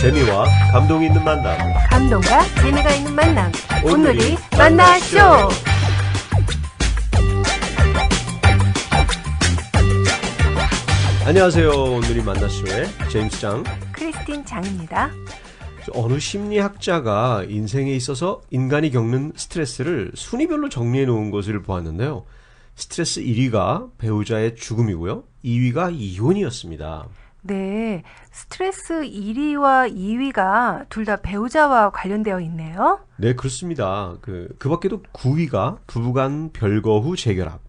재미와 감동이 있는 만남. 감동과 재미가 있는 만남. 오늘이 만나쇼. 안녕하세요. 오늘이 만나쇼의 제임스 장, 크리스틴 장입니다. 어느 심리학자가 인생에 있어서 인간이 겪는 스트레스를 순위별로 정리해 놓은 것을 보았는데요. 스트레스 1위가 배우자의 죽음이고요. 2위가 이혼이었습니다. 네, 스트레스 1위와 2위가 둘 다 배우자와 관련되어 있네요. 네, 그렇습니다. 그 밖에도 9위가 부부간 별거 후 재결합,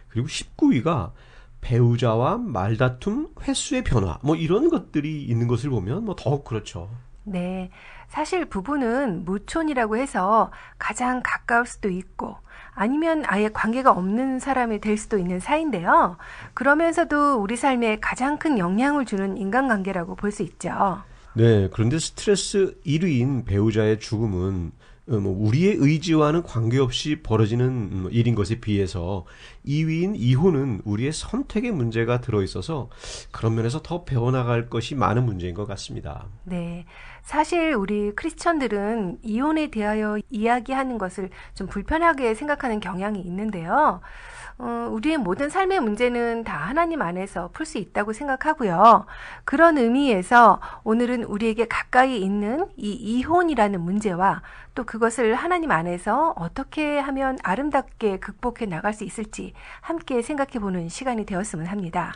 그리고 19위가 배우자와 말다툼 횟수의 변화, 이런 것들이 있는 것을 보면 더욱 그렇죠. 네, 사실 부부는 무촌이라고 해서 가장 가까울 수도 있고 아니면 아예 관계가 없는 사람이 될 수도 있는 사이인데요. 그러면서도 우리 삶에 가장 큰 영향을 주는 인간관계라고 볼 수 있죠. 네, 그런데 스트레스 1위인 배우자의 죽음은 우리의 의지와는 관계없이 벌어지는 일인 것에 비해서 2위인 이혼은 우리의 선택의 문제가 들어있어서 그런 면에서 더 배워나갈 것이 많은 문제인 것 같습니다. 네, 사실 우리 크리스천들은 이혼에 대하여 이야기하는 것을 좀 불편하게 생각하는 경향이 있는데요. 우리의 모든 삶의 문제는 다 하나님 안에서 풀 수 있다고 생각하고요. 그런 의미에서 오늘은 우리에게 가까이 있는 이 이혼이라는 문제와 또 그것을 하나님 안에서 어떻게 하면 아름답게 극복해 나갈 수 있을지 함께 생각해보는 시간이 되었으면 합니다.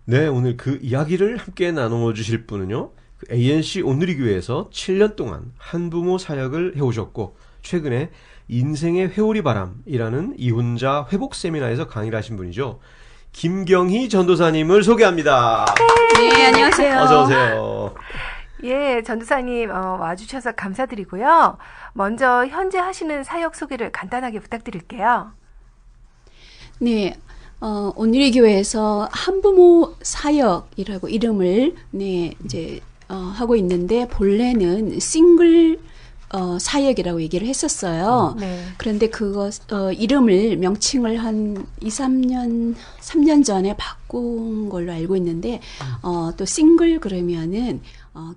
네, 오늘 그 이야기를 함께 나누어 주실 분은요. ANC 오늘이 교회에서 7년 동안 한부모 사역을 해오셨고 최근에 인생의 회오리 바람이라는 이혼자 회복 세미나에서 강의를 하신 분이죠. 김경희 전도사님을 소개합니다. 네, 안녕하세요. 어서 오세요. 예, 전도사님 와주셔서 감사드리고요. 먼저 현재 하시는 사역 소개를 간단하게 부탁드릴게요. 네, 오늘의 교회에서 한부모 사역이라고 이름을 이제 하고 있는데 본래는 싱글 사역이라고 얘기를 했었어요. 네. 그런데 그거 이름을 명칭을 한 3년 전에 바꾼 걸로 알고 있는데 또 싱글 그러면은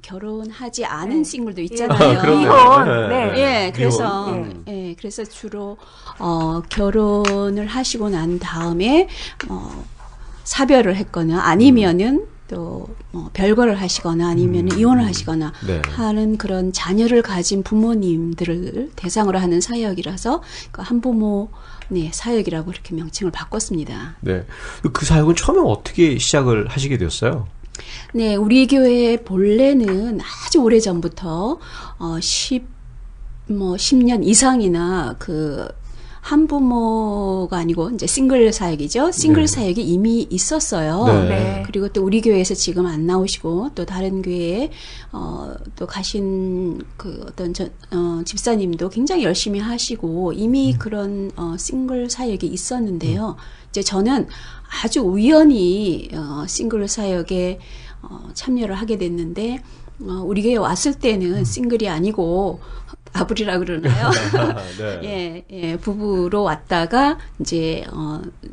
결혼하지 않은 싱글도 있잖아요. 이혼. 네. 예, 그래서 이혼. 그래서 주로 결혼을 하시고 난 다음에 사별을 했거나 아니면은 또 별거를 하시거나 아니면 이혼을 하시거나 네. 하는 그런 자녀를 가진 부모님들을 대상으로 하는 사역이라서 그 한부모 사역이라고 이렇게 명칭을 바꿨습니다. 네. 그 사역은 처음에 어떻게 시작을 하시게 되었어요? 네, 우리 교회 본래는 아주 오래 전부터 10년 이상이나 그 한부모가 아니고 이제 싱글 사역이죠. 싱글 네. 사역이 이미 있었어요. 네. 그리고 또 우리 교회에서 지금 안 나오시고 또 다른 교회에 또 가신 그 어떤 집사님도 굉장히 열심히 하시고 이미 그런 싱글 사역이 있었는데요. 이제 저는 아주 우연히 싱글 사역에 참여를 하게 됐는데 우리 교회에 왔을 때는 싱글이 아니고 아불이라 그러나요? 네. 예, 부부로 왔다가 이제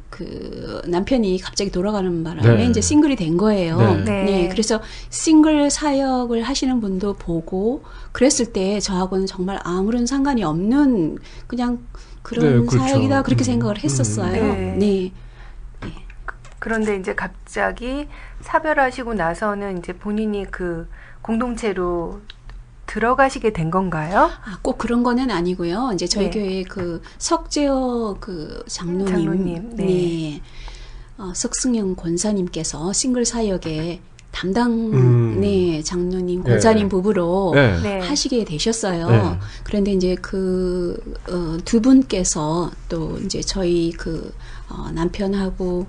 그 남편이 갑자기 돌아가는 바람에 네. 이제 싱글이 된 거예요. 네. 네. 그래서 싱글 사역을 하시는 분도 보고 그랬을 때 저하고는 정말 아무런 상관이 없는 그냥 그런 네, 그렇죠. 사역이다 그렇게 생각을 했었어요. 네. 그런데 이제 갑자기 사별하시고 나서는 이제 본인이 그 공동체로 들어가시게 된 건가요? 꼭 그런 거는 아니고요. 이제 저희 네. 교회 그 석재호 그 장로님, 네. 석승영 권사님께서 싱글 사역에 담당 장로님 권사님 부부로 네. 하시게 되셨어요. 네. 그런데 이제 그 두 분께서 또 이제 저희 그 남편하고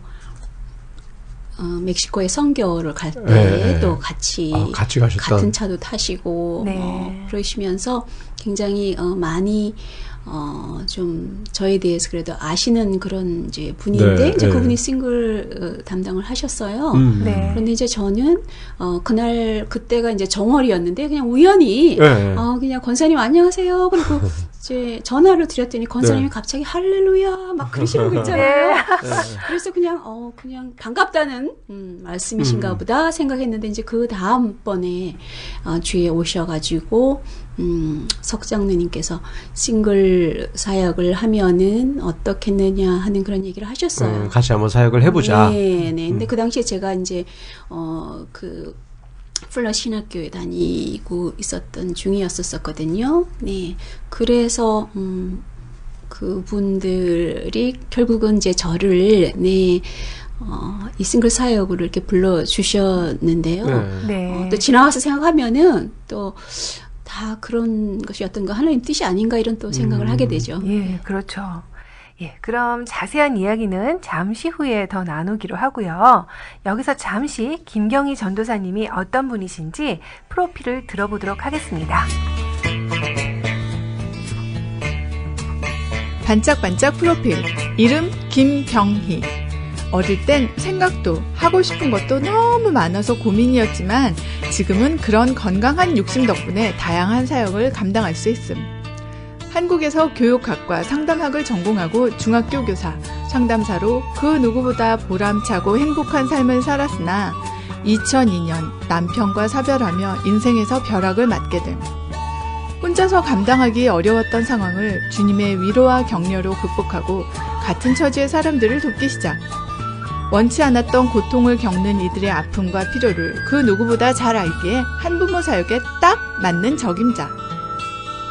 멕시코에 선교를 갈 때 또 같이 가셨던 같은 차도 타시고 네. 그러시면서 굉장히 많이 좀 저에 대해서 그래도 아시는 그런 이제 분인데 네, 이제 네. 그분이 싱글 담당을 하셨어요. 네. 그런데 이제 저는 그때가 이제 정월이었는데 그냥 우연히 네. 그냥 권사님 안녕하세요. 그리고 이제 전화를 드렸더니 권사님이 네. 갑자기 할렐루야 막 그러시는 거 있잖아요. 네. 그래서 그냥 반갑다는 말씀이신가 보다 생각했는데 이제 그 다음번에 주위에 오셔가지고 석장로님께서 싱글 사역을 하면은 어떻겠느냐 하는 그런 얘기를 하셨어요. 같이 한번 사역을 해보자. 네. 근데 그 당시에 제가 이제 플러 신학교에 다니고 있었던 중이었었거든요. 네. 그래서 그분들이 결국은 이제 저를 이 싱글 사역으로 이렇게 불러 주셨는데요. 네. 또 지나가서 생각하면은 또 다 그런 것이 어떤 거 하나님 뜻이 아닌가 이런 또 생각을 하게 되죠. 예, 그렇죠. 예, 그럼 자세한 이야기는 잠시 후에 더 나누기로 하고요. 여기서 잠시 김경희 전도사님이 어떤 분이신지 프로필을 들어보도록 하겠습니다. 반짝반짝 프로필. 이름 김경희. 어릴 땐 생각도 하고 싶은 것도 너무 많아서 고민이었지만 지금은 그런 건강한 욕심 덕분에 다양한 사역을 감당할 수 있음. 한국에서 교육학과 상담학을 전공하고 중학교 교사, 상담사로 그 누구보다 보람차고 행복한 삶을 살았으나 2002년 남편과 사별하며 인생에서 벼락을 맞게 됨. 혼자서 감당하기 어려웠던 상황을 주님의 위로와 격려로 극복하고 같은 처지의 사람들을 돕기 시작. 원치 않았던 고통을 겪는 이들의 아픔과 필요를 그 누구보다 잘 알기에 한부모 사역에 딱 맞는 적임자.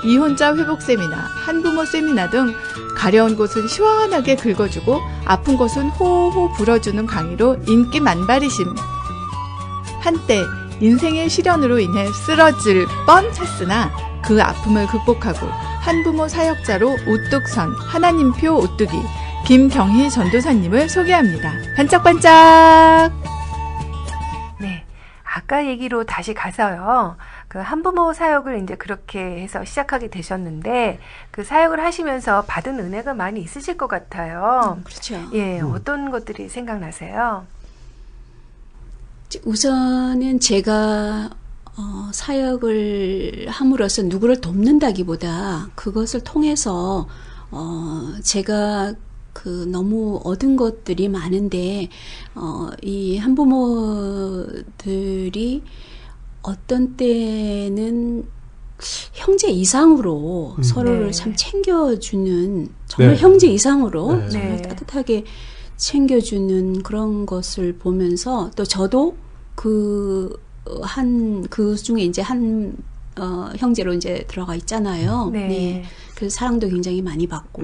이혼자 회복 세미나, 한부모 세미나 등 가려운 곳은 시원하게 긁어주고 아픈 곳은 호호 불어주는 강의로 인기 만발이심. 한때 인생의 시련으로 인해 쓰러질 뻔했으나 그 아픔을 극복하고 한부모 사역자로 우뚝 선 하나님표 오뚜기 김경희 전도사님을 소개합니다. 반짝반짝! 네. 아까 얘기로 다시 가서요. 그 한부모 사역을 이제 그렇게 해서 시작하게 되셨는데 그 사역을 하시면서 받은 은혜가 많이 있으실 것 같아요. 그렇죠. 예, 어떤 것들이 생각나세요? 우선은 제가 사역을 함으로써 누구를 돕는다기보다 그것을 통해서 제가 너무 얻은 것들이 많은데 이 한부모들이 어떤 때는 형제 이상으로 서로를 참 챙겨주는 정말 네. 형제 이상으로 네. 정말 네. 따뜻하게 챙겨주는 그런 것을 보면서 또 저도 그 중에 이제 한 형제로 이제 들어가 있잖아요. 네. 그래서 사랑도 굉장히 많이 받고,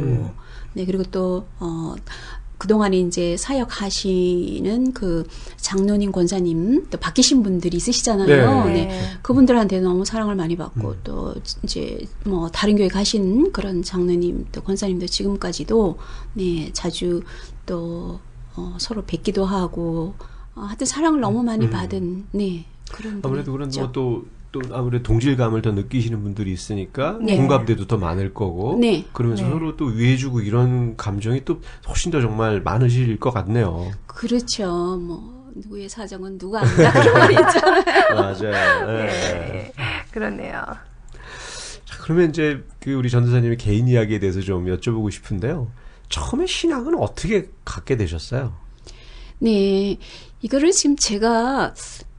네, 그리고 또, 그동안에 이제 사역하시는 그 장로님, 권사님, 또 바뀌신 분들이 있으시잖아요. 네. 네. 그분들한테 너무 사랑을 많이 받고, 또 이제 뭐 다른 교회 가신 그런 장로님, 또 권사님도 지금까지도, 네, 자주 또, 서로 뵙기도 하고, 하여튼 사랑을 너무 많이 받은, 네, 그런 아무래도 그런 분이죠. 또 아무래도 동질감을 더 느끼시는 분들이 있으니까 네. 공감대도 더 많을 거고 네. 그러면서 네. 서로 또 위해주고 이런 감정이 또 훨씬 더 정말 많으실 것 같네요. 그렇죠. 뭐, 누구의 사정은 누가 안다. 그런 말 있잖아요. 맞아요. 네. 네. 그러네요. 자, 그러면 이제 그 우리 전도사님의 개인 이야기에 대해서 좀 여쭤보고 싶은데요. 처음에 신앙은 어떻게 갖게 되셨어요? 네. 이거를 지금 제가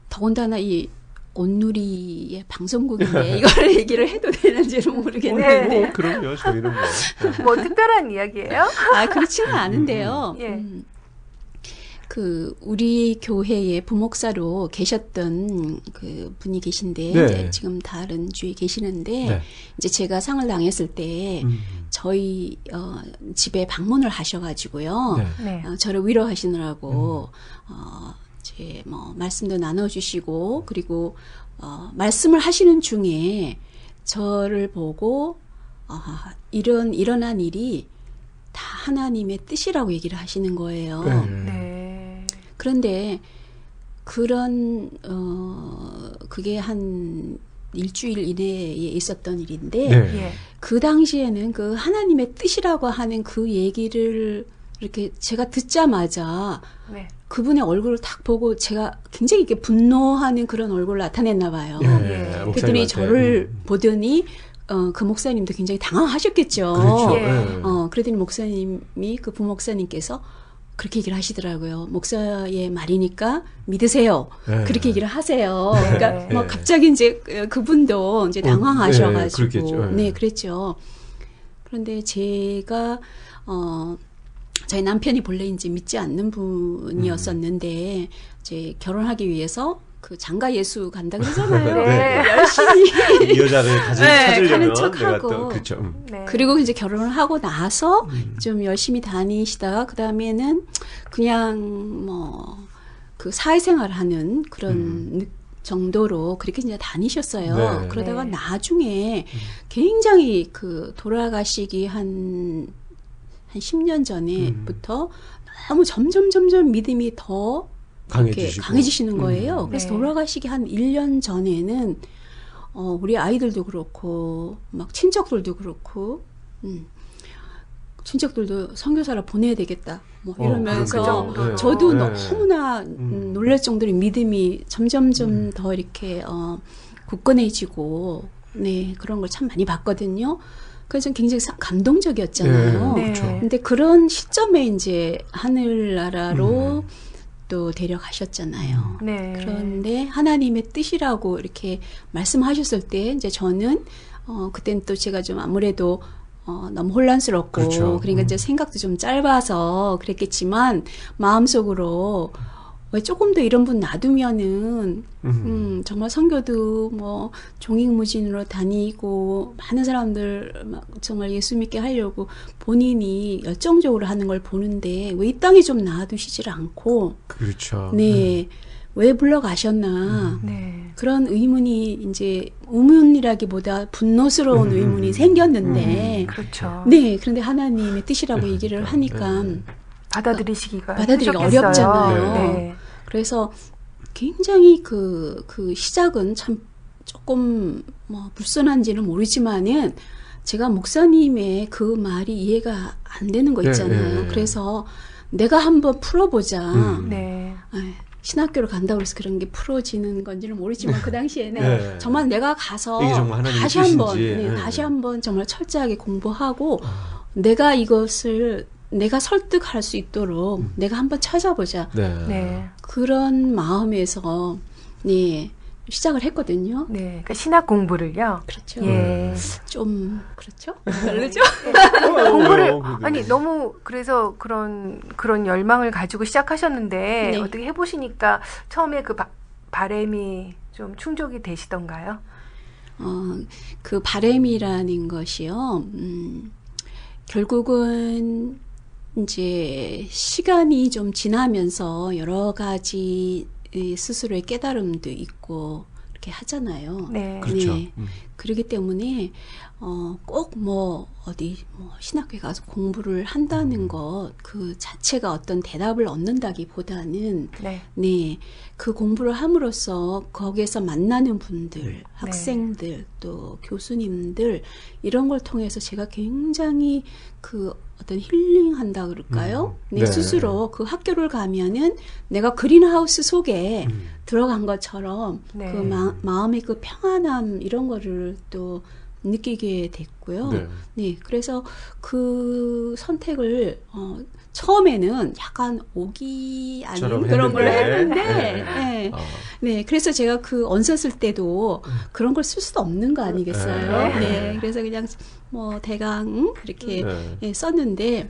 더군다나 이 온누리의 방송국인데 이거를 얘기를 해도 되는지는 모르겠는데. 네. 그럼요. 저희는 뭐. 뭐 특별한 이야기예요? 그렇지는 않은데요. 예. 우리 교회의 부목사로 계셨던 그 분이 계신데, 네. 이제 지금 다른 주에 계시는데, 네. 이제 제가 상을 당했을 때, 저희, 집에 방문을 하셔가지고요, 네. 네. 저를 위로하시느라고, 이제 뭐, 말씀도 나눠주시고, 그리고, 말씀을 하시는 중에 저를 보고, 일어난 일이 다 하나님의 뜻이라고 얘기를 하시는 거예요. 네. 그런데 그런 그게 한 일주일 이내에 있었던 일인데 네. 예. 그 당시에는 그 하나님의 뜻이라고 하는 그 얘기를 이렇게 제가 듣자마자 네. 그분의 얼굴을 딱 보고 제가 굉장히 이렇게 분노하는 그런 얼굴을 나타냈나 봐요. 예, 예. 그랬더니 목사님한테. 저를 보더니 그 목사님도 굉장히 당황하셨겠죠. 그렇죠. 예. 예. 그랬더니 목사님이 그 부목사님께서 그렇게 얘기를 하시더라고요. 목사의 말이니까 믿으세요. 예. 그렇게 얘기를 하세요. 네. 그러니까 막 예. 갑자기 이제 그분도 이제 당황하셔가지고 예, 그렇겠죠. 예. 네, 그랬죠. 그런데 제가 저희 남편이 본래 이제 믿지 않는 분이었었는데 이제 결혼하기 위해서 그 장가 예수 간다 그러잖아요. 네. 열심히 이 여자를 네, 찾으려면 가는 내가 척하고. 또 그렇죠. 네. 그리고 이제 결혼을 하고 나서 좀 열심히 다니시다가 그 다음에는 그냥 뭐 그 사회생활 하는 그런 정도로 그렇게 이제 다니셨어요. 네. 그러다가 네. 나중에 굉장히 그 돌아가시기 한 10년 전에부터 너무 점점 믿음이 더 이렇게 강해지시고. 강해지시는 거예요. 그래서 네. 돌아가시기 한 1년 전에는 우리 아이들도 그렇고 막 친척들도 그렇고 친척들도 선교사를 보내야 되겠다 뭐 이러면서 그 정도로. 저도 네. 너무나 놀랄 정도로 믿음이 점점 더 이렇게 굳건해지고 네 그런 걸 참 많이 봤거든요. 그래서 전 굉장히 감동적이었잖아요. 네. 그렇죠. 근데 그런 시점에 이제 하늘나라로 또 데려가셨잖아요. 네. 그런데 하나님의 뜻이라고 이렇게 말씀하셨을 때 이제 저는 그때는 또 제가 좀 아무래도 너무 혼란스럽고 그렇죠. 그러니까 이제 생각도 좀 짧아서 그랬겠지만 마음속으로 왜 조금 더 이런 분 놔두면은 정말 선교도 뭐 종횡무진으로 다니고 많은 사람들 막 정말 예수 믿게 하려고 본인이 열정적으로 하는 걸 보는데 왜 이 땅에 좀 놔두시질 않고 그렇죠. 네. 왜 불러가셨나 네. 그런 의문이 이제 의문이라기보다 분노스러운 의문이 생겼는데 그렇죠. 네 그런데 하나님의 뜻이라고 얘기를 하니까 받아들이시기가 받아들이기가 하셨겠어요. 어렵잖아요. 네. 그래서 굉장히 그 시작은 참 조금 뭐 불편한지는 모르지만은 제가 목사님의 그 말이 이해가 안 되는 거 있잖아요. 네. 그래서 내가 한번 풀어보자. 네. 신학교를 간다고 해서 그런 게 풀어지는 건지는 모르지만 그 당시에는 네. 정말 내가 가서 이게 정말 하나님의 다시 한번 뜻인지. 네. 다시 한번 정말 철저하게 공부하고 내가 이것을 내가 설득할 수 있도록 내가 한번 찾아보자. 네. 네. 그런 마음에서 네 시작을 했거든요. 네. 그러니까 신학 공부를요. 그렇죠. 예. 좀 그렇죠. 다르죠. 공부를 그게. 아니 너무 그래서 그런 열망을 가지고 시작하셨는데 네. 어떻게 해보시니까 처음에 그 바램이 좀 충족이 되시던가요? 그 바램이라는 것이요. 결국은 이제 시간이 좀 지나면서 여러 가지 스스로의 깨달음도 있고 이렇게 하잖아요. 네. 그렇죠. 네. 그렇기 때문에 꼭 뭐 어디 뭐 신학교에 가서 공부를 한다는 것 그 자체가 어떤 대답을 얻는다기보다는 네. 네, 그 공부를 함으로써 거기에서 만나는 분들, 학생들, 또 교수님들 이런 걸 통해서 제가 굉장히 그 어떤 힐링한다 그럴까요? 네, 네. 스스로 그 학교를 가면은 내가 그린하우스 속에 들어간 것처럼 네. 그 마음의 그 평안함 이런 거를 또 느끼게 됐고요. 네. 네, 그래서 그 선택을 처음에는 약간 오기 아닌 처럼 그런 걸 했는데. 했는데, 네. 네. 아. 네, 그래서 제가 그 언서 쓸 때도 그런 걸 쓸 수도 없는 거 아니겠어요? 네. 네, 그래서 그냥 뭐 대강 이렇게 네. 예, 썼는데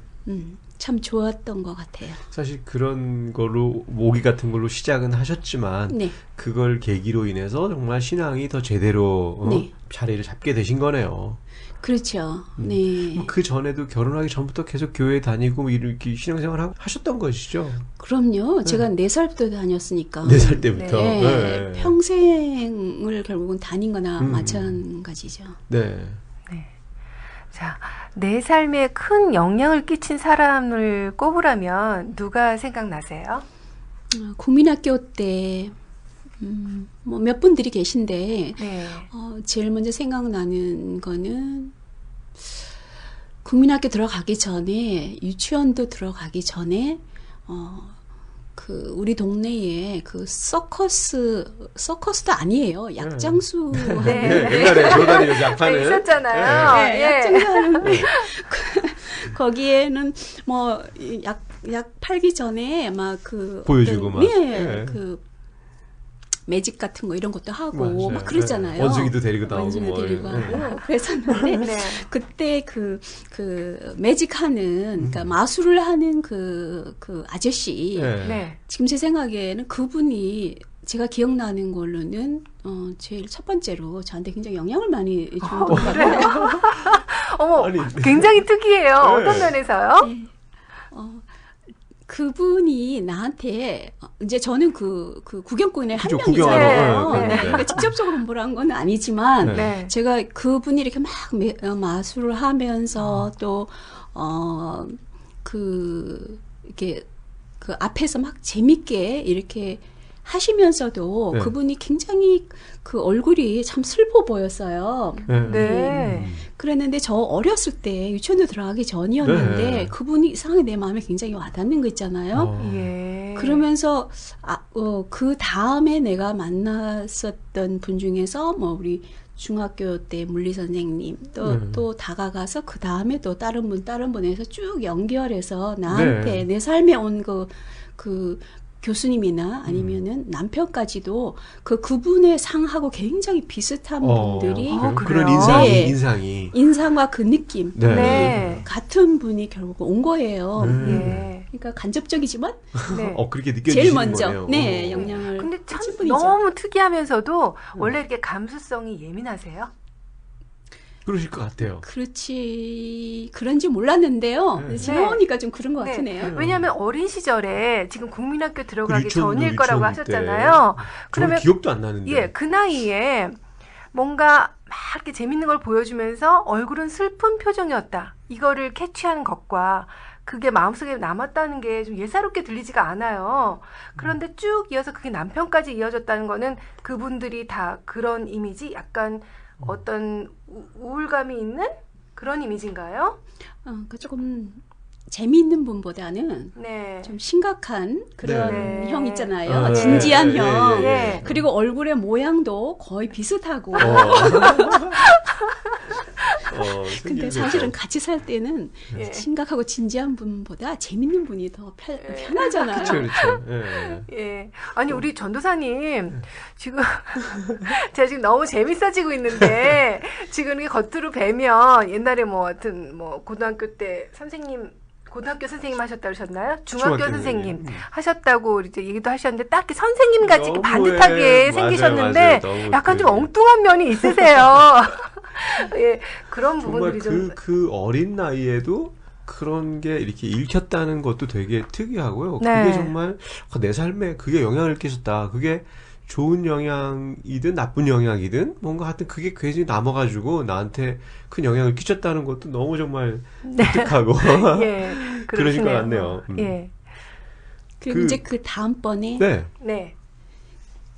참 좋았던 것 같아요. 사실 그런 걸로 모기 같은 걸로 시작은 하셨지만 네, 그걸 계기로 인해서 정말 신앙이 더 제대로 네. 자리를 잡게 되신 거네요. 그렇죠. 네, 그 전에도 결혼하기 전부터 계속 교회 다니고 이렇게 신앙생활 하셨던 것이죠. 그럼요. 제가 4살부터 다녔으니까. 4살 때부터. 네, 네. 평생을 결국은 다닌 거나 마찬가지죠. 네. 자, 내 삶에 큰 영향을 끼친 사람을 꼽으라면 누가 생각나세요? 국민학교 때 뭐 몇 분들이 계신데, 네. 제일 먼저 생각나는 거는, 국민학교 들어가기 전에, 유치원도 들어가기 전에, 우리 동네에 서커스도 아니에요. 약장수. 네. 옛날에 돌아다니면서 약 파는. 네, 있었잖아요. 네, 예. 약장수 하는. 거기에는 뭐, 약 팔기 전에 막 보여주고 막. 네. 매직 같은 거 이런 것도 하고 맞아요. 막 그랬잖아요. 네. 원숭이도 데리고 나오고. 원숭이도 데리고 네. 하고 그랬었는데 네. 그때 매직 하는 그러니까 마술을 하는 그 아저씨 네. 네. 지금 제 생각에는 그분이 제가 기억나는 걸로는 제일 첫 번째로 저한테 굉장히 영향을 많이 주는 것 같아요. 어머, 아니, 굉장히 특이해요. 네. 어떤 면에서요? 네. 그분이 나한테 이제 저는 그 구경꾼의 한 그죠, 명이잖아요. 구경하러. 네. 그러니까 직접적으로 뭐란 건 아니지만 네. 제가 그분이 이렇게 막 마술을 하면서 또 이렇게 그 앞에서 막 재밌게 이렇게 하시면서도 네. 그분이 굉장히 그 얼굴이 참 슬퍼 보였어요. 네. 그랬는데 저 어렸을 때 유치원도 들어가기 전이었는데 네. 그분이 이상하게 내 마음에 굉장히 와닿는 거 있잖아요. 예. 그러면서 그 다음에 내가 만났었던 분 중에서 뭐 우리 중학교 때 물리 선생님 또 다가가서 그 다음에 또 다른 분에서 쭉 연결해서 나한테 네. 내 삶에 온 그 교수님이나 아니면은 남편까지도 그분의 상하고 굉장히 비슷한 분들이 그래요? 그런 네. 인상과 그 느낌 네. 네. 같은 분이 결국 온 거예요. 예. 그러니까 간접적이지만 네. 그렇게 느껴지시는 제일 먼저 거네요. 네 영향을 근데 참 끼친 분이죠. 너무 특이하면서도 원래 이렇게 감수성이 예민하세요? 그러실 것 같아요. 그런지 몰랐는데요. 네. 지나오니까 좀 그런 것 네. 같으네요. 왜냐하면 어린 시절에 지금 국민학교 들어가기 유치원도 전일 거라고 유치원 때. 하셨잖아요. 저는 기억도 안 나는데. 예, 그 나이에 뭔가 막 이렇게 재밌는 걸 보여주면서 얼굴은 슬픈 표정이었다. 이거를 캐치하는 것과 그게 마음속에 남았다는 게 좀 예사롭게 들리지가 않아요. 그런데 쭉 이어서 그게 남편까지 이어졌다는 거는 그분들이 다 그런 이미지, 약간 어떤 우울감이 있는 그런 이미지인가요? 그 조금 재미있는 분보다는 네. 좀 심각한 그런 네. 형 있잖아요. 네. 진지한 예, 형. 예, 예. 예. 그리고 얼굴의 모양도 거의 비슷하고. 근데 사실은 같이 살 때는 예. 심각하고 진지한 분보다 재밌는 분이 더 편하잖아요. 그렇죠. 예. 예. 아니, 우리 전도사님, 지금, 제가 지금 너무 재밌어지고 있는데, 지금 이렇게 겉으로 뵈면, 옛날에 뭐, 하여튼, 뭐, 고등학교 선생님 하셨다고 하셨나요? 중학교 선생님 하셨다고 이제 얘기도 하셨는데, 딱 이렇게 선생님 같이 이렇게 반듯하게 생기셨는데, 맞아요. 약간 좀 엉뚱한 면이 있으세요. 예, 그런 정말 부분들이 좀. 그 어린 나이에도 그런 게 이렇게 읽혔다는 것도 되게 특이하고요. 네. 그게 정말 내 삶에 그게 영향을 끼쳤다. 그게 좋은 영향이든 나쁜 영향이든 뭔가 하여튼 그게 괜히 남아가지고 나한테 큰 영향을 끼쳤다는 것도 너무 정말 독특하고 예, 그러신 것 그러시네요. 같네요. 예. 그리고 이제 그 다음번에 네. 네.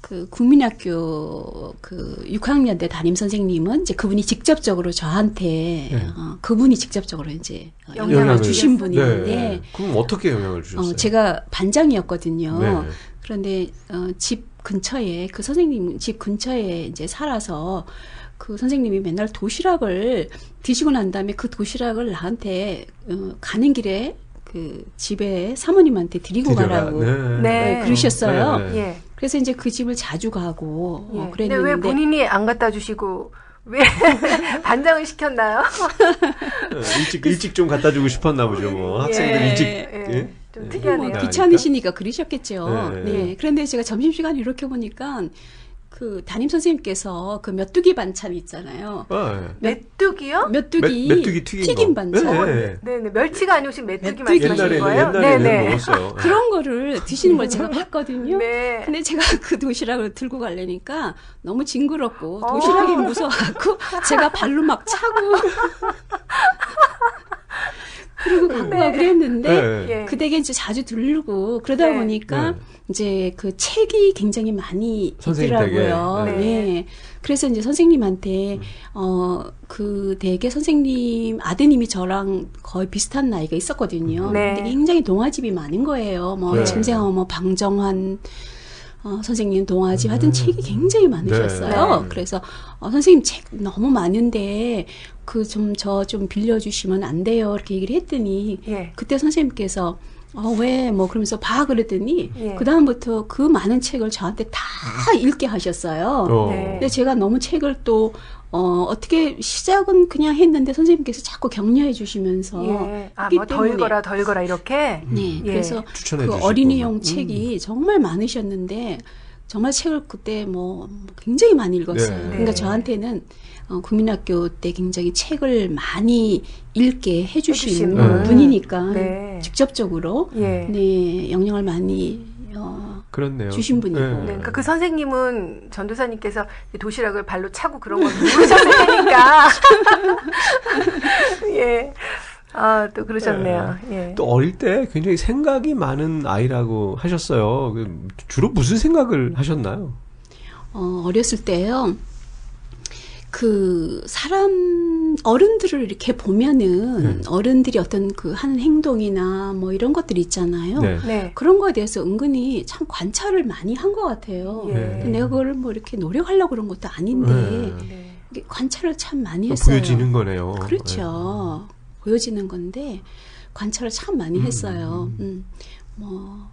그 국민학교 6학년 때 담임 선생님은 이제 그분이 직접적으로 저한테 네. 그분이 직접적으로 이제 영향을 영향을 주신 주셨어요? 분인데 네. 그럼 어떻게 영향을 주셨어요? 제가 반장이었거든요. 네. 그런데 집 근처에 그 선생님 집 근처에 이제 살아서 그 선생님이 맨날 도시락을 드시고 난 다음에 그 도시락을 나한테 가는 길에 그 집에 사모님한테 드리고 가라고 네. 그러셨어요. 네. 예. 그래서 이제 그 집을 자주 가고 예. 근데 그랬는데 왜 본인이 안 갖다 주시고 왜 반장을 시켰나요? 일찍 좀 갖다 주고 싶었나 보죠. 뭐 학생들 예. 일찍 예. 좀 예. 특이하네요. 뭐 귀찮으시니까 그러셨겠죠. 네. 네. 그런데 제가 점심시간에 이렇게 보니까 그 담임 선생님께서 그 메뚜기 반찬 있잖아요. 메뚜기요? 메뚜기 튀김 반찬. 네. 네네. 멸치가 아니고 지금 메뚜기 메뚜기. 말씀하시는 거예요? 옛날에는 네네. 먹었어요. 그런 거를 드시는 걸 제가 봤거든요. 네. 근데 제가 그 도시락을 들고 가려니까 너무 징그럽고 도시락이 무서워갖고 제가 발로 막 차고 그리고 갖고 네. 가고 그랬는데 네. 예. 그 댁에 이제 자주 들르고 그러다 네. 보니까 네. 이제 그 책이 굉장히 많이 선생님 있더라고요. 댁에. 네. 네. 그래서 이제 선생님한테 그 댁에 선생님 아드님이 저랑 거의 비슷한 나이가 있었거든요. 네. 근데 굉장히 동화집이 많은 거예요. 뭐 네. 침생하고 뭐 방정환 선생님 동화집 하여튼 책이 굉장히 많으셨어요. 네. 그래서 선생님 책 너무 많은데 그 저 좀 빌려주시면 안 돼요. 이렇게 얘기를 했더니 예. 그때 선생님께서 왜 뭐 그러면서 봐 그랬더니 예. 그 다음부터 그 많은 책을 저한테 다 읽게 하셨어요. 네. 근데 제가 너무 책을 또 어떻게 시작은 그냥 했는데 선생님께서 자꾸 격려해 주시면서 예. 하기 뭐 때문에 덜 거라 이렇게. 네, 예. 그래서 추천해 그 주시고. 어린이용 책이 정말 많으셨는데 정말 책을 그때 뭐 굉장히 많이 읽었어요. 네. 그러니까 네. 저한테는 국민학교 때 굉장히 책을 많이 읽게 해주신 해주신 분. 분이니까 네. 직접적으로 예. 네, 영향을 많이 그렇네요. 주신 분이고. 네, 그러니까 그 선생님은 전도사님께서 도시락을 발로 차고 그런 걸 모르셨을 테니까. 예. 또 그러셨네요. 예. 또 어릴 때 굉장히 생각이 많은 아이라고 하셨어요. 주로 무슨 생각을 하셨나요? 어렸을 때요. 그 어른들을 이렇게 보면은 어른들이 어떤 그 하는 행동이나 뭐 이런 것들이 있잖아요. 네. 네. 그런 거에 대해서 은근히 참 관찰을 많이 한 것 같아요. 예. 네. 내가 그걸 뭐 이렇게 노력하려고 그런 것도 아닌데 네. 이게 관찰을 참 많이 했어요. 보여지는 거네요. 그렇죠. 보여지는 건데 관찰을 참 많이 했어요. 뭐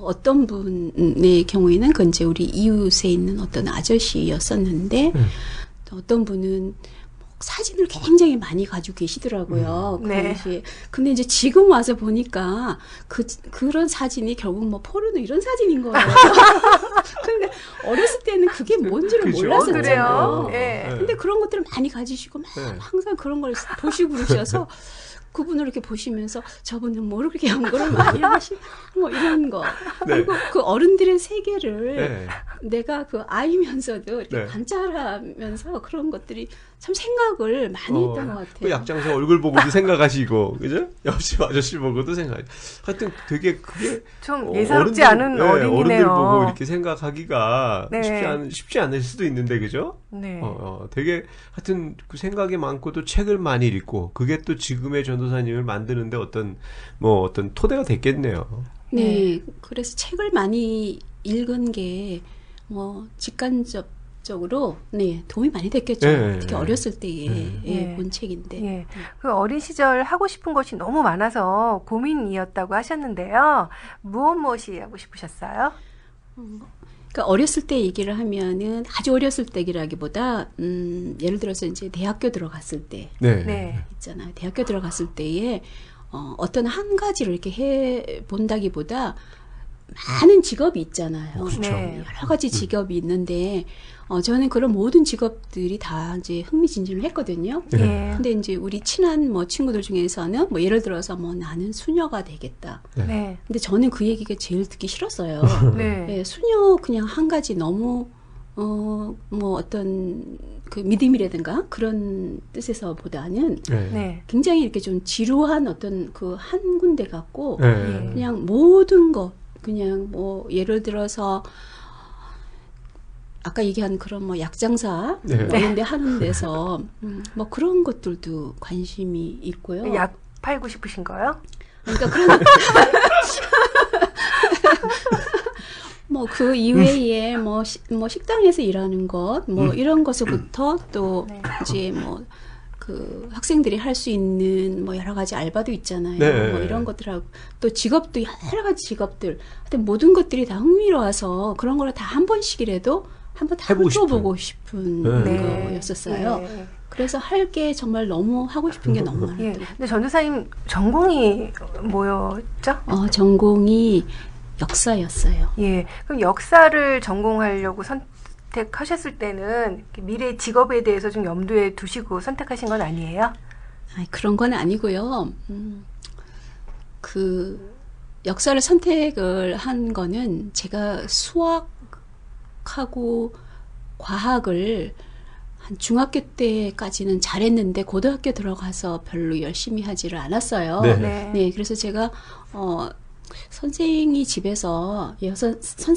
어떤 분의 경우에는 그 이제 우리 이웃에 있는 어떤 아저씨였었는데 또 어떤 분은 사진을 굉장히 많이 가지고 계시더라고요. 그 네. 당시에. 근데 이제 지금 와서 보니까 그런 사진이 결국 뭐 포르노 이런 사진인 거예요. 근데 어렸을 때는 그게 뭔지를 그죠. 몰랐었잖아요. 그래요? 예. 근데 그런 것들을 많이 가지시고 막 네. 항상 그런 걸 보시고 그러셔서 그분을 이렇게 보시면서 저분은 뭐 이렇게 연구를 많이 하시나 뭐 이런 거. 네. 그리고 그 어른들의 세계를 네. 내가 그 아이면서도 이렇게 네. 관찰하면서 그런 것들이 참 생각을 많이 했던 것 같아요. 그 약장사 얼굴 보고도 생각하시고, 그죠? 옆집 아저씨 보고도 생각하시고. 하여튼 되게 그게. 좀 예사롭지 않은 어린이네요. 어른들 보고 이렇게 생각하기가 네. 쉽지 않을 수도 있는데, 그죠? 네. 되게 하여튼 그 생각이 많고 또 책을 많이 읽고, 그게 또 지금의 전도사님을 만드는데 어떤 토대가 됐겠네요. 네, 그래서 책을 많이 읽은 게 뭐 직간접적으로 네 도움이 많이 됐겠죠. 네. 특히 어렸을 때에 네. 본 책인데. 예. 그 어린 시절 하고 싶은 것이 너무 많아서 고민이었다고 하셨는데요. 무엇이 하고 싶으셨어요? 그러니까 어렸을 때 얘기를 하면은 아주 어렸을 때라기보다 예를 들어서 이제 대학교 들어갔을 때 네. 네. 있잖아요. 대학교 들어갔을 때에 어떤 한 가지를 이렇게 해 본다기보다 많은 직업이 있잖아요. 그렇죠. 네. 여러 가지 직업이 있는데 저는 그런 모든 직업들이 다 이제 흥미진진을 했거든요. 예. 근데 이제 우리 친한 뭐 친구들 중에서는 뭐 예를 들어서 뭐 나는 수녀가 되겠다. 네. 근데 저는 그 얘기가 제일 듣기 싫었어요. 네. 예, 수녀 그냥 한 가지 너무 뭐 어떤 그 믿음이라든가 그런 뜻에서보다는 네. 네. 굉장히 이렇게 좀 지루한 어떤 그 한 군데 같고 네. 그냥 모든 것 그냥 뭐 예를 들어서 아까 얘기한 그런 뭐 약장사 네. 이런 데 하는 데서 뭐 그런 것들도 관심이 있고요. 약 팔고 싶으신 거요? 그러니까 그런 뭐 그 이외에 뭐 식당에서 일하는 것 뭐 이런 것부터 또 네. 이제 뭐 그 학생들이 할 수 있는 뭐 여러 가지 알바도 있잖아요. 네. 뭐 이런 것들하고 또 직업도 여러 가지 직업들. 하여튼 모든 것들이 다 흥미로워서 그런 거를 다 한 번씩이라도 한번 다 해보고 싶은. 해보고 싶은 네. 거였었어요. 네. 그래서 할 게 정말 너무 하고 싶은 게 너무 예. 많았던 근데 전도사님 전공이 뭐였죠? 전공이 역사였어요. 예. 그럼 역사를 전공하려고 선택하셨을 때는 미래 직업에 대해서 좀 염두에 두시고 선택하신 건 아니에요? 그런 건 아니고요. 그 역사를 선택을 한 거는 제가 수학하고 과학을 한 중학교 때까지는 잘했는데 고등학교 들어가서 별로 열심히 하지를 않았어요. 네. 네. 네, 그래서 제가 선생이 집에서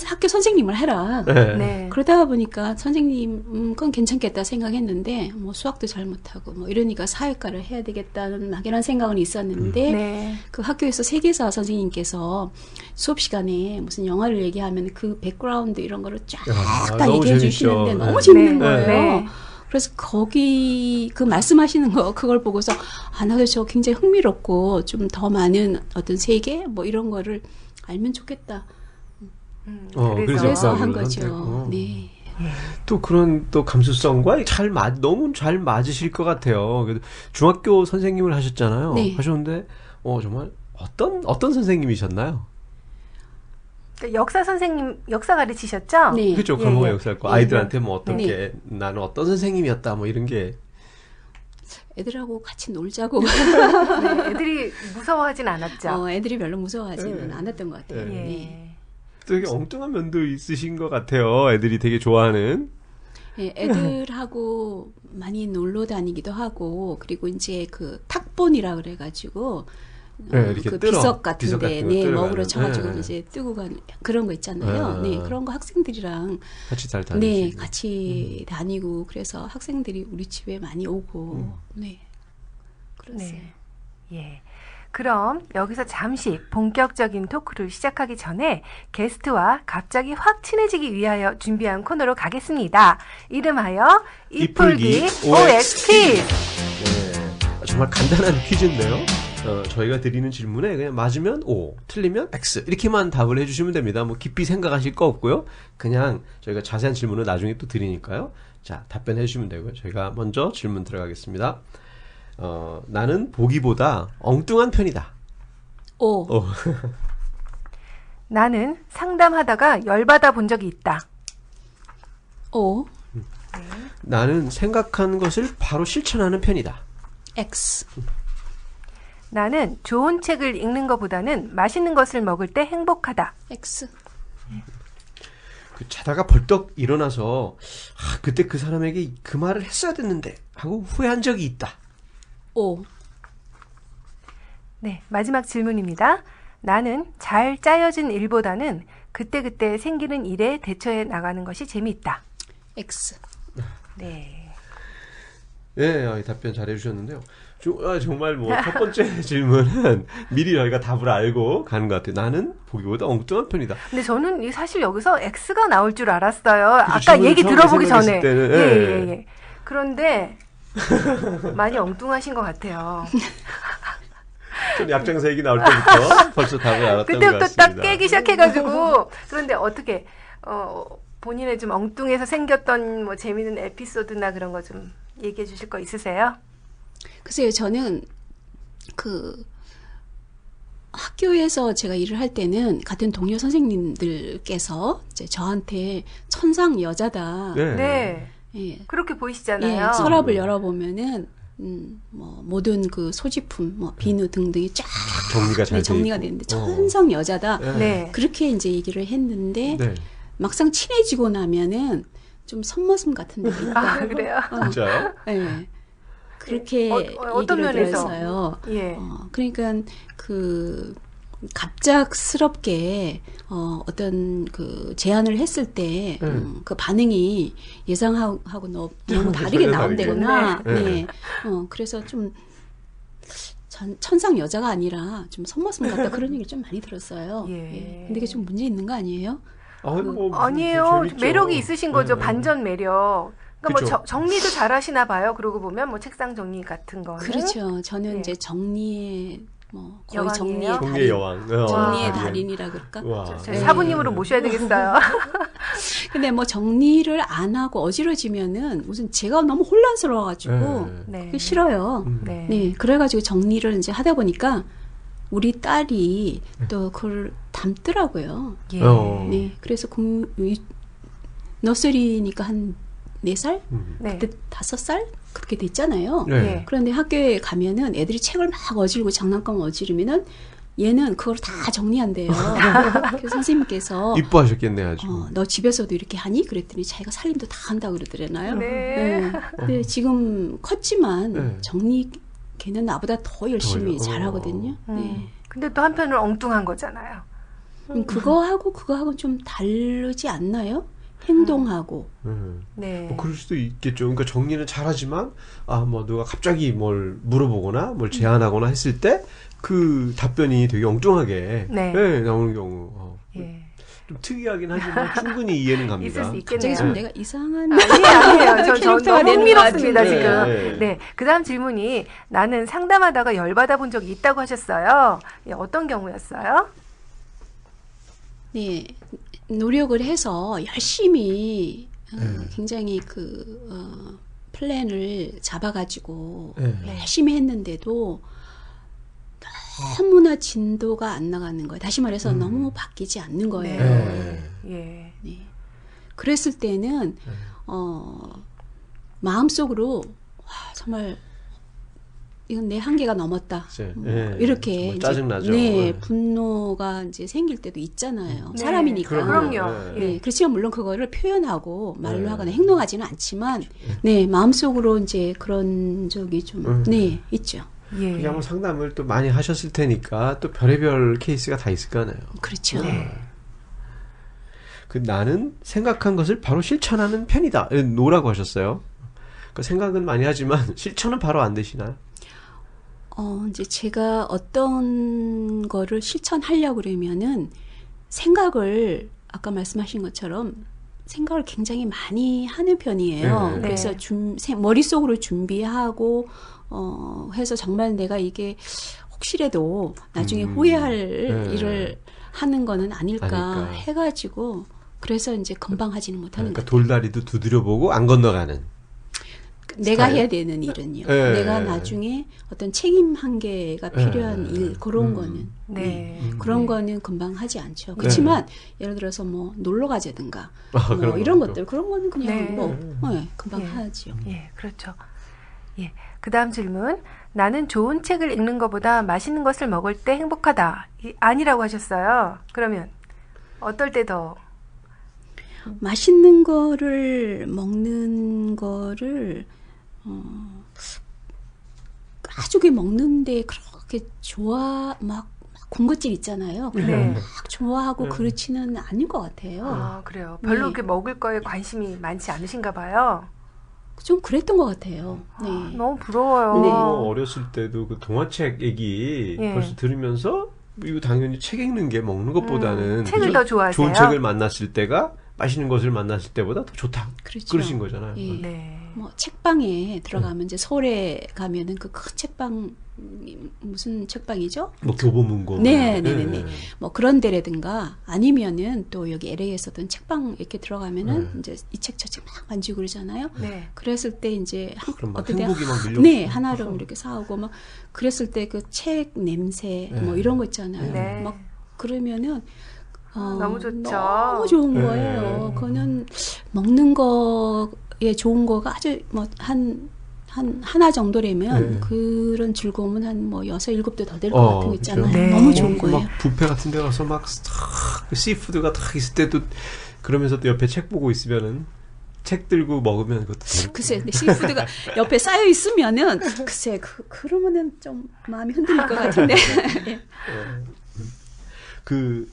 학교 선생님을 해라. 네. 네. 그러다가 보니까 선생님 그건 괜찮겠다 생각했는데 뭐 수학도 잘 못하고 뭐 이러니까 사회과를 해야 되겠다는 막연한 생각은 있었는데 네. 그 학교에서 세계사 선생님께서 수업 시간에 무슨 영화를 얘기하면 그 백그라운드 이런 거를 쫙 다 너무 얘기해 재밌죠. 주시는데 너무 네. 재밌는 네. 거예요. 네. 그래서 거기 그 말씀하시는 거 그걸 보고서 나도 저 굉장히 흥미롭고 좀 더 많은 어떤 세계 뭐 이런 거를 알면 좋겠다. 그래서 한 거죠. 네. 또 그런 또 감수성과 너무 잘 맞으실 것 같아요. 그래도 중학교 선생님을 하셨잖아요. 네. 하셨는데 정말 어떤 선생님이셨나요? 그러니까 역사 선생님, 역사 가르치셨죠? 네. 그렇죠. 예, 과목 예. 역사고 예. 아이들한테 뭐 어떻게 네. 나는 어떤 선생님이었다 뭐 이런 게 애들하고 같이 놀자고. 네, 애들이 무서워하진 않았죠. 애들이 별로 무서워하지는 네. 않았던 것 같아요. 예. 네. 되게 엉뚱한 면도 있으신 것 같아요. 애들이 되게 좋아하는. 네, 애들하고 많이 놀러 다니기도 하고 그리고 이제 그 탁본이라 그래가지고 네, 이렇게 그 뜰어. 비석 비석 같은데 같은 거 네, 뜰어 먹으러 가는. 쳐가지고 네. 이제 뜨고 가는 그런 거 있잖아요. 네. 네, 그런 거 학생들이랑 같이 잘 다니시고. 네, 같이 다니고 그래서 학생들이 우리 집에 많이 오고 네, 그랬어요. 네. 예. 그럼 여기서 잠시 본격적인 토크를 시작하기 전에 게스트와 갑자기 확 친해지기 위하여 준비한 코너로 가겠습니다. 이름하여 이풀기 OX 퀴즈. 네. 정말 간단한 퀴즈인데요. 저희가 드리는 질문에 그냥 맞으면 O, 틀리면 X 이렇게만 답을 해주시면 됩니다. 뭐 깊이 생각하실 거 없고요. 그냥 저희가 자세한 질문을 나중에 또 드리니까요. 자, 답변해 주시면 되고요. 저희가 먼저 질문 들어가겠습니다. 나는 보기보다 엉뚱한 편이다. 오, 나는 상담하다가 열받아 본 적이 있다. 오, 나는 생각한 것을 바로 실천하는 편이다. X, 나는 좋은 책을 읽는 것보다는 맛있는 것을 먹을 때 행복하다. X, 자다가 벌떡 일어나서 그때 그 사람에게 그 말을 했어야 됐는데 하고 후회한 적이 있다. O, 네, 마지막 질문입니다. 나는 잘 짜여진 일보다는 그때그때 생기는 일에 대처해 나가는 것이 재미있다. X. 네. 예, 답변 잘 해주셨는데요. 정말 뭐 첫 번째 질문은 미리 저희가 답을 알고 가는 것 같아요. 나는 보기보다 엉뚱한 편이다. 근데 저는 사실 여기서 X가 나올 줄 알았어요. 아까 질문을 얘기 처음에 들어보기 전에. 생각했을 때는, 예. 그런데 많이 엉뚱하신 것 같아요. 좀 약장사 얘기 나올 때부터 벌써 답을 알았던 것 그때부터 같습니다. 딱 깨기 시작해가지고 그런데 어떻게 본인의 좀 엉뚱해서 생겼던 뭐 재미있는 에피소드나 그런 거 좀 얘기해 주실 거 있으세요? 글쎄요, 저는 그 학교에서 제가 일을 할 때는 같은 동료 선생님들께서 이제 저한테 천상 여자다. 네. 예. 그렇게 보이시잖아요. 예, 서랍을 열어보면은 뭐 모든 그 소지품, 뭐 비누 등등이 쫙 정리가 잘 정리가 돼 되는데 있고. 천상 여자다. 네. 그렇게 이제 얘기를 했는데 네. 막상 친해지고 나면은 좀 선머슴 같은 느낌. 아, 그래요? 진짜요? 네. 그렇게 어떤 얘기를 면에서? 들었어요. 예. 그러니까 그 갑작스럽게 어떤 그 제안을 했을 때 그 반응이 예상하고 너무 다르게 나온다거나 네. 네. 그래서 좀 천상 여자가 아니라 좀 선머슴 같다 그런 얘기를 좀 많이 들었어요. 예. 예. 근데 이게 좀 문제 있는 거 아니에요? 아니에요. 재밌죠. 매력이 있으신 거죠. 네. 반전 매력. 그러니까 그쵸. 뭐 정리도 잘 하시나 봐요. 그러고 보면 뭐 책상 정리 같은 거는. 그렇죠. 저는 네. 이제 정리의 뭐 거의 여왕이에요? 정리의 여왕. 정리의 와. 달인이라 그럴까? 와. 저희 사부님으로 모셔야 되겠어요. 근데 뭐 정리를 안 하고 어지러지면은 무슨 제가 너무 혼란스러워가지고 네. 그게 싫어요. 네. 네, 그래가지고 정리를 이제 하다 보니까 우리 딸이 또 그걸 담더라고요. 예. 네, 그래서 너스리니까 한 4살? 네. 그때 5살? 그렇게 됐잖아요. 네. 예. 그런데 학교에 가면은 애들이 책을 막 어지르고 장난감 어지르면은 얘는 그걸 다 정리한대요. 그래서 선생님께서 이뻐하셨겠네 아주. 너 집에서도 이렇게 하니? 그랬더니 자기가 살림도 다 한다고 그러더래나요. 네. 근데 지금 컸지만 네. 정리 걔는 나보다 더 열심히 더요? 잘하거든요. 네. 근데 또 한편으로 엉뚱한 거잖아요. 그거하고 좀 다르지 않나요? 행동하고. 네. 뭐 그럴 수도 있겠죠. 그러니까 정리는 잘하지만 뭐 누가 갑자기 뭘 물어보거나 뭘 제안하거나 했을 때 그 답변이 되게 엉뚱하게 네. 나오는 경우 예. 좀 특이하긴 하지만 충분히 이해는 갑니다. 있을 수 갑자기 있겠네요. 좀 내가 이상한 아니에요. 저 캐릭터가 너무 되는 흥미롭습니다, 것 지금. 같은데. 네. 그 다음 질문이 나는 상담하다가 열받아 본 적이 있다고 하셨어요. 예, 어떤 경우였어요? 네, 노력을 해서 열심히 굉장히 플랜을 잡아가지고 네. 열심히 했는데도 너무나 진도가 안 나가는 거예요. 다시 말해서 너무 바뀌지 않는 거예요. 네. 예. 네. 그랬을 때는 마음속으로 정말 이건 내 한계가 넘었다. 이렇게 정말 짜증나죠. 네, 분노가 이제 생길 때도 있잖아요. 네. 사람이니까. 그럼요. 네, 그렇지만 물론 그거를 표현하고 말로 네. 하거나 행동하지는 않지만, 네, 마음속으로 이제 그런 적이 좀, 네, 있죠. 예. 그게 아마 상담을 또 많이 하셨을 테니까 또 별의별 케이스가 다 있을 거네요. 그렇죠. 나는 생각한 것을 바로 실천하는 편이다. 노라고 하셨어요. 그러니까 생각은 많이 하지만 실천은 바로 안 되시나요? 이제 제가 어떤 거를 실천하려고 그러면은 생각을 아까 말씀하신 것처럼 생각을 굉장히 많이 하는 편이에요. 네. 그래서 머릿속으로 준비하고 해서 정말 내가 이게 혹시라도 나중에 후회할 일을 하는 거는 아닐까 해가지고 그래서 이제 금방 하지는 못하는 그러니까 거예요. 돌다리도 두드려보고 안 건너가는. 내가 스타일? 해야 되는 일은요. 네. 내가 나중에 어떤 책임 한계가 필요한 일 그런 거는 네. 그런 거는 금방 하지 않죠. 그렇지만 예를 들어서 뭐 놀러 가자든가 뭐 그런 이런 것도. 것들 그런 거는 그냥 네. 금방 예. 하죠. 예, 그렇죠. 예. 그 다음 질문. 나는 좋은 책을 읽는 것보다 맛있는 것을 먹을 때 행복하다. 아니라고 하셨어요. 그러면 어떨 때 더? 맛있는 거를 먹는 거를 가족이 먹는데 그렇게 막 군것질 있잖아요. 네. 막 좋아하고 그렇지는 않을 것 같아요. 아, 그래요. 별로 네. 이렇게 먹을 거에 관심이 많지 않으신가 봐요. 좀 그랬던 것 같아요. 네. 너무 부러워요. 네. 어렸을 때도 그 동화책 얘기 예. 벌써 들으면서 이거 당연히 책 읽는 게 먹는 것보다는 책을 그죠? 더 좋아하세요? 좋은 책을 만났을 때가 맛있는 것을 만났을 때보다 더 좋다. 그렇죠. 그러신 거잖아요. 예. 네. 뭐 책방에 들어가면 이제 서울에 가면은 그 큰 책방 무슨 책방이죠? 뭐 교보문고. 네네네. 뭐 그런 데라든가 아니면은 또 여기 LA에서든 책방 이렇게 들어가면은 이제 이 책 저 책 막 만지고 그러잖아요. 네. 그랬을 때 이제 그럼 막 어떤 때 행복이 막 밀려. 네 하나로 이렇게 사오고 막 그랬을 때 그 책 냄새 뭐 이런 거 있잖아요. 네. 막 그러면은 너무 좋죠. 너무 좋은 네. 거예요. 그거는 먹는 거에 좋은 거가 아주 뭐 하나 정도라면 그런 즐거움은 한 뭐 6, 7배 더 될 것 같은 거 있잖아요. 그렇죠. 네. 너무 좋은 거예요. 막 뷔페 같은 데 가서 막 씨푸드가 탁 있을 때도 그러면서 또 옆에 책 보고 있으면은 책 들고 먹으면 그것도 글쎄, 근데 씨푸드가 옆에 쌓여 있으면은 글쎄 그러면은 좀 마음이 흔들릴 것 같은데. 그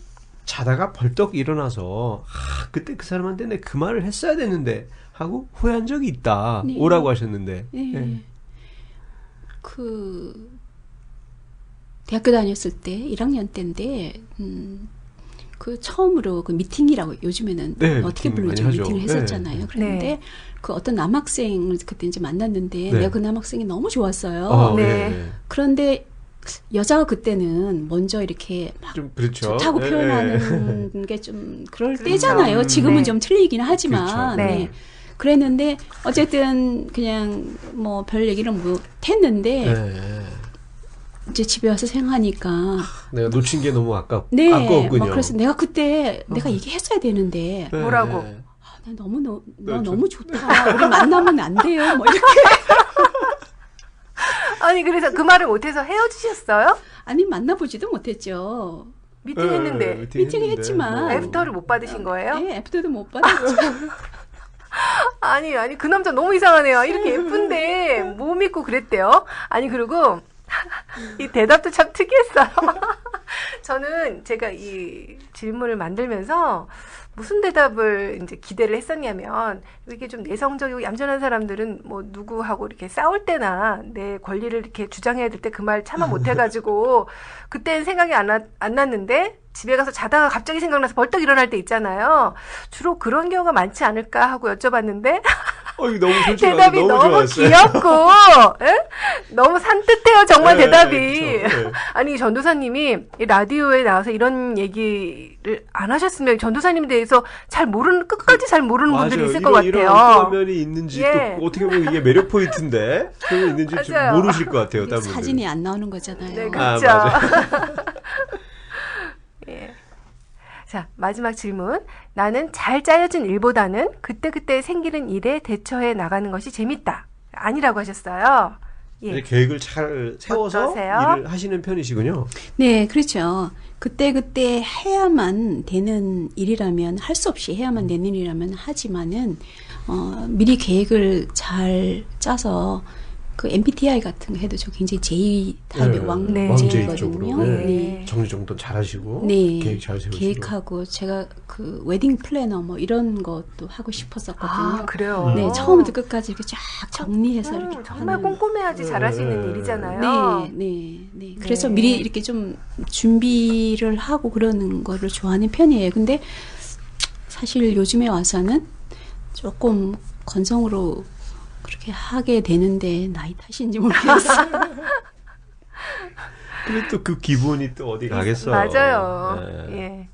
자다가 벌떡 일어나서 그때 그 사람한테 내 그 말을 했어야 되는데 하고 후회한 적이 있다. 네. 오라고 하셨는데. 네. 예. 그 대학교 다녔을 때 1학년 때인데 그 처음으로 그 미팅이라고 요즘에는 네, 어떻게 미팅 부르죠? 많이 하죠. 미팅을 했었잖아요. 네. 그런데 네. 그 어떤 남학생을 그때 이제 만났는데 네. 내가 그 남학생이 너무 좋았어요. 네. 네. 그런데 여자가 그때는 먼저 이렇게 막 좀 그렇죠. 좋다고 예, 표현하는 게 좀 그럴 그렇죠. 때잖아요. 지금은 네. 좀 틀리긴 하지만. 그렇죠. 네. 네. 그랬는데 어쨌든 그냥 뭐 별 얘기를 못 했는데 네. 이제 집에 와서 생각하니까 내가 놓친 게 너무 네, 아까웠군요. 막 그래서 내가 그때 내가 얘기했어야 되는데 네. 뭐라고? 아, 나 너무 너 네, 너무 좋다. 우리 만나면 안 돼요. 뭐 이렇게. 아니, 그래서 그 말을 못해서 헤어지셨어요? 아니 만나보지도 못했죠. 미팅했는데 미팅했지만 애프터를 못 받으신 거예요? 네, 애프터도 못 받았죠. 아니 그 남자 너무 이상하네요. 이렇게 예쁜데 못 믿고 그랬대요. 아니 그리고 이 대답도 참 특이했어요. 저는 제가 이 질문을 만들면서 무슨 대답을 이제 기대를 했었냐면 이게 좀 내성적이고 얌전한 사람들은 뭐 누구하고 이렇게 싸울 때나 내 권리를 이렇게 주장해야 될 때 그 말 참아 못해가지고 그때는 생각이 안 났는데 집에 가서 자다가 갑자기 생각나서 벌떡 일어날 때 있잖아요. 주로 그런 경우가 많지 않을까 하고 여쭤봤는데 너무 솔직하고 대답이 너무 귀엽고 너무 산뜻해요. 정말 대답이. 그렇죠. 아니 전도사님이 이 라디오에 나와서 이런 얘기를 안 하셨으면 전도사님에 대해서 끝까지 잘 모르는 분들이 있을 것 같아요. 이런 어떤 면이 있는지 예. 또 어떻게 보면 이게 매력 포인트인데 그런 게 있는지 좀 맞아요. 모르실 것 같아요. 다른 분들은. 사진이 안 나오는 거잖아요. 네, 그렇죠. 예. 자, 마지막 질문. 나는 잘 짜여진 일보다는 그때그때 생기는 일에 대처해 나가는 것이 재밌다. 아니라고 하셨어요. 예. 계획을 잘 세워서 어떠세요? 일을 하시는 편이시군요. 네, 그렇죠. 그때그때 해야만 되는 일이라면 할 수 없이 해야만 되는 일이라면 하지만은 미리 계획을 잘 짜서 그 MBTI 같은 거 해도 저 굉장히 J 타입의 왕제이거든요. 쪽으로. 네. 정리정돈 잘 하시고 네. 계획 잘 세우시고. 계획하고 제가 그 웨딩 플래너 뭐 이런 것도 하고 싶었었거든요. 아, 그래요? 네, 처음부터 끝까지 이렇게 쫙 정리해서 이렇게 정말 하는. 꼼꼼해야지 잘하시는 일이잖아요. 네. 그래서 네. 미리 이렇게 좀 준비를 하고 그러는 거를 좋아하는 편이에요. 근데 사실 요즘에 와서는 조금 건성으로 그렇게 하게 되는데 나이 탓인지 모르겠어요. 근데 또 그 기분이 또 어디 가겠어. 맞아요. 네. 예.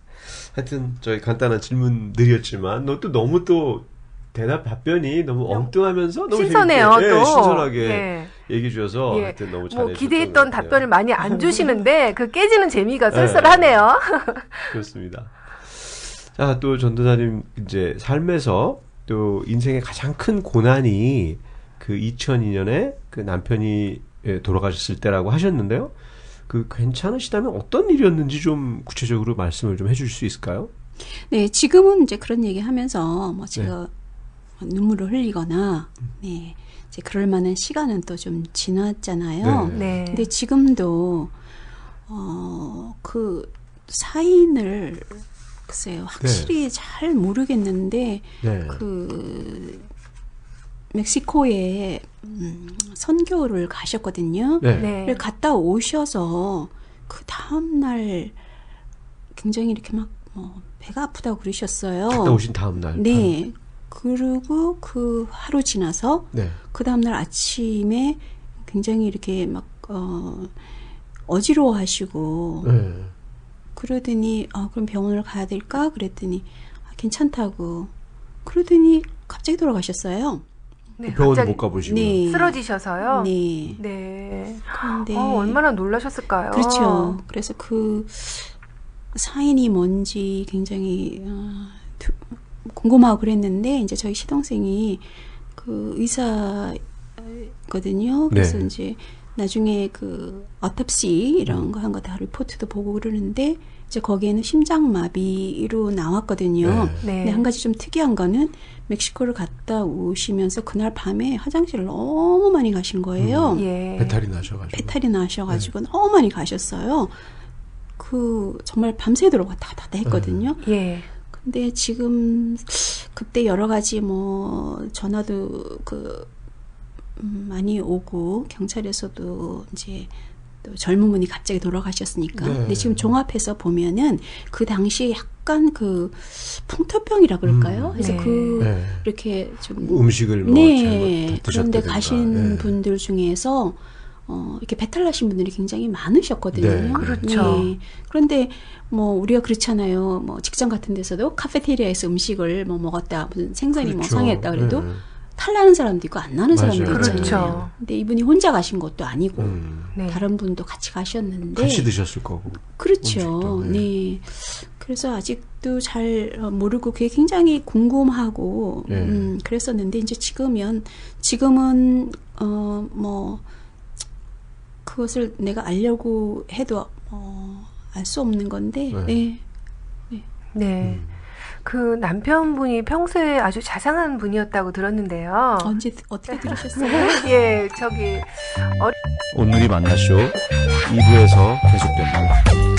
하여튼 저희 간단한 질문들이었지만 또 너무 또 답변이 너무 엉뚱하면서 너무 신선해요. 재밌게, 또 신선하게 예. 얘기해 주셔서 예. 하여튼 너무 뭐 잘해 기대했던 답변을 많이 안 주시는데 그 깨지는 재미가 쏠쏠하네요. 그렇습니다. 자, 또 전도사님 이제 삶에서 또 인생의 가장 큰 고난이 그 2002년에 그 남편이 돌아가셨을 때라고 하셨는데요. 그 괜찮으시다면 어떤 일이었는지 좀 구체적으로 말씀을 좀 해줄 수 있을까요? 네, 지금은 이제 그런 얘기 하면서 뭐 제가 눈물을 흘리거나, 네, 이제 그럴 만한 시간은 또 좀 지났잖아요. 네. 근데 지금도, 그 사인을, 글쎄요, 확실히 잘 모르겠는데, 네. 그, 멕시코에 선교를 가셨거든요. 네. 네. 갔다 오셔서 그 다음날 굉장히 이렇게 막 배가 아프다고 그러셨어요. 갔다 오신 다음 날. 네. 그리고 그 하루 지나서 네. 그 다음날 아침에 굉장히 이렇게 막 어지러워하시고 네. 그러더니 그럼 병원을 가야 될까? 그랬더니 괜찮다고. 그러더니 갑자기 돌아가셨어요. 네, 병원도 갑자기 못 가보시고. 네. 쓰러지셔서요. 네. 네. 그런데 얼마나 놀라셨을까요? 그렇죠. 그래서 그 사인이 뭔지 굉장히 궁금하고 그랬는데 이제 저희 시동생이 그 의사거든요. 그래서 네. 이제 나중에 그 어탑시 이런 거 한 거 다 리포트도 보고 그러는데 이제 거기에는 심장마비로 나왔거든요. 네. 근데 한 가지 좀 특이한 거는 멕시코를 갔다 오시면서 그날 밤에 화장실을 너무 많이 가신 거예요. 예. 배탈이 나셔가지고. 배탈이 나셔가지고 너무 많이 가셨어요. 그 정말 밤새도록 왔다 갔다 했거든요. 예. 근데 지금 그때 여러 가지 뭐 전화도 많이 오고 경찰에서도 이제 또 젊은 분이 갑자기 돌아가셨으니까. 네. 근데 지금 종합해서 보면은 그 당시에 약간 그 풍토병이라 그럴까요? 그래서 네. 그 이렇게 좀 음식을 뭐 네. 잘못 그런데 드셨다든가. 가신 분들 중에서 이렇게 배탈 나신 분들이 굉장히 많으셨거든요. 네. 그렇죠. 네. 그런데 뭐 우리가 그렇잖아요. 뭐 직장 같은 데서도 카페테리아에서 음식을 뭐 먹었다, 무슨 생선이 뭐 그렇죠. 상했다 그래도 네. 탈 나는 사람도 있고 안 나는 맞아요. 사람도 있잖아요. 그렇죠. 근데 이분이 혼자 가신 것도 아니고 네. 다른 분도 같이 가셨는데 같이 드셨을 거고. 그렇죠. 음식도, 네. 네. 그래서 아직도 잘 모르고 그게 굉장히 궁금하고 네. 그랬었는데 이제 지금은 뭐 그것을 내가 알려고 해도 알 수 없는 건데. 네. 네. 네. 그 남편분이 평소에 아주 자상한 분이었다고 들었는데요. 어떻게 들으셨어요? 예, 저기 오늘이 만나쇼 2부에서 계속됩니다.